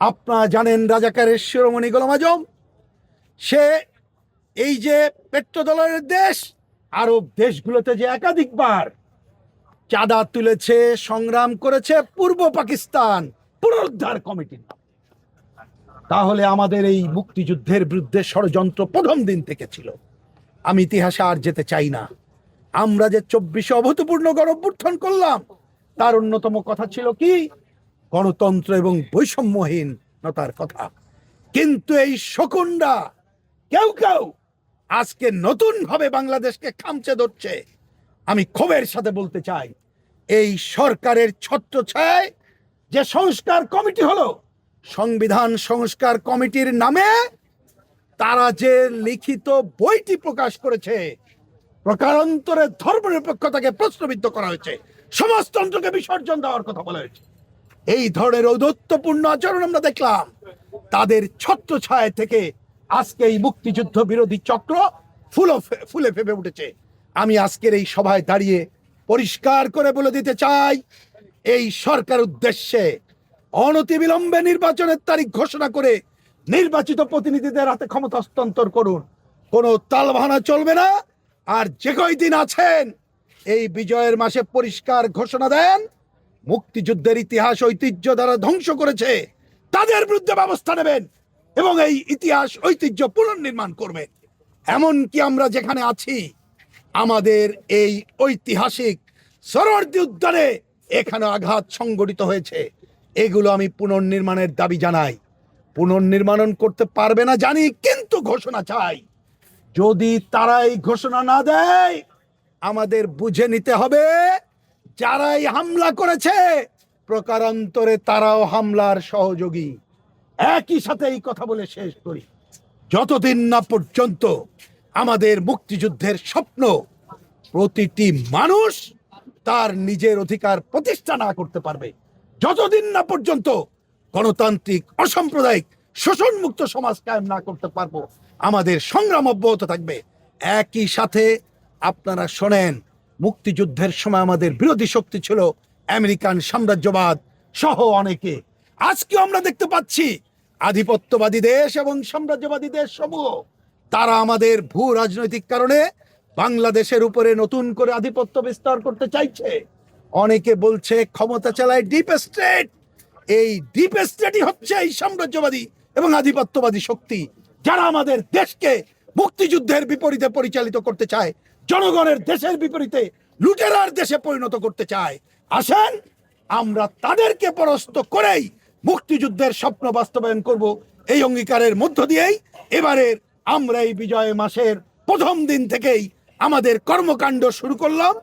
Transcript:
আপনারা জানেন রাজাকারের শিরোমণি গোলাম আজম সে এই যে পেট্রোডলারের দেশ আরব দেশগুলোতে যে একাধিকবার চাঁদা তুলেছে, সংগ্রাম করেছে পূর্ব পাকিস্তান পুনরুদ্ধার কমিটির নামে। তাহলে আমাদের এই মুক্তিযুদ্ধের বিরুদ্ধে ষড়যন্ত্র প্রথম দিন থেকে ছিল। আমি ইতিহাসে আর যেতে চাই না। আমরা যে 24 অভূতপূর্ণ গণঅভ্যুত্থান করলাম তার অন্যতম কথা ছিল কি? গণতন্ত্র এবং বৈষম্যহীনতার কথা। কিন্তু এই শকুনরা কেউ কেউ আজকে নতুন ভাবে বাংলাদেশকে খামচে ধরছে। আমি ক্ষোভের সাথে বলতে চাই, এই সরকারের ছত্রছায়ায় যে সংস্কার কমিটি হলো, সংবিধান সংস্কার কমিটির নামে তারা যে লিখিত বইটি প্রকাশ করেছে, প্রকারান্তরে ধর্মনিরপেক্ষতাকে প্রশ্নবিদ্ধ করা হয়েছে, সমাজতন্ত্রকে বিসর্জন দেওয়ার কথা বলা হয়েছে। এই ধরনের ঔদ্ধত্যপূর্ণ আচরণ আমরা দেখলাম। তাদের ছত্রছায়া থেকে আজকে এই মুক্তিযুদ্ধ বিরোধী চক্র ফুলে ফেপে উঠেছে। আমি আজকের এই সভায় দাঁড়িয়ে পরিষ্কার করে বলে দিতে চাই, এই সরকার উদ্দেশ্যে অনতিবিলম্বে নির্বাচনের তারিখ ঘোষণা করে নির্বাচিত প্রতিনিধিদের হাতে ক্ষমতা হস্তান্তর করুন। কোনো তালবাহানা চলবে না। আর যে কয়দিন আছেন এই বিজয়ের মাসে পরিষ্কার ঘোষণা দেন, মুক্তিযুদ্ধের ইতিহাস ঐতিহ্য দ্বারা ধ্বংস করেছে তাদের বিরুদ্ধে ব্যবস্থা নেবেন এবং এই ইতিহাস ঐতিহ্য পুনর্নির্মাণ করবেন। এমনকি আমরা যেখানে আছি, আমাদের এই ঐতিহাসিক সরোয়ার্দী উদ্যানে এখানে আঘাত সংঘটিত হয়েছে, এগুলো আমি পুনর্নির্মাণের দাবি জানাই। পুনর্নির্মাণ করতে পারবে না জানি, কিন্তু ঘোষণা চাই। যদি তারা এই ঘোষণা না দেয়, আমাদের বুঝে নিতে হবে যারাই হামলা করেছে প্রকারান্তরে তারাও হামলার সহযোগী। একই সাথে এই কথা বলে শেষ করি, যতদিন না পর্যন্ত আমাদের মুক্তিযুদ্ধের স্বপ্ন প্রতিটি মানুষ তার নিজের অধিকার প্রতিষ্ঠা না করতে পারবে, যতদিন না পর্যন্ত গণতান্ত্রিক অসাম্প্রদায়িক শোষণমুক্ত সমাজ কায়েম না করতে পারবো, আমাদের সংগ্রাম অব্যাহত থাকবে। একই সাথে আপনারা শোনেন, মুক্তিযুদ্ধের সময় আমাদের বিরোধী শক্তি ছিল আমেরিকান সাম্রাজ্যবাদ সহ অনেকে। আজকে আমরা দেখতে পাচ্ছি আধিপত্যবাদী দেশ এবং সাম্রাজ্যবাদী দেশ সমূহ তারা আমাদের ভূ রাজনৈতিক কারণে বাংলাদেশের উপরে নতুন করে আধিপত্য বিস্তার করতে চাইছে। অনেকে বলছে ক্ষমতা চালায় ডিপ স্টেট। এই ডিপ স্টেটই হচ্ছে এই সাম্রাজ্যবাদী এবং আধিপত্যবাদী শক্তি, যারা আমাদের দেশকে মুক্তিযুদ্ধের বিপরীতে পরিচালিত করতে চায়, জনগণের দেশের বিপরীতে লুটেরার দেশে পরিণত করতে চায়। আসেন আমরা তাদেরকে পরাস্ত করেই মুক্তিযুদ্ধের স্বপ্ন বাস্তবায়ন করব। এই অঙ্গীকারের মধ্য দিয়েই এবারের আমরা এই বিজয় মাসের প্রথম দিন থেকেই আমাদের কর্মকাণ্ড শুরু করলাম।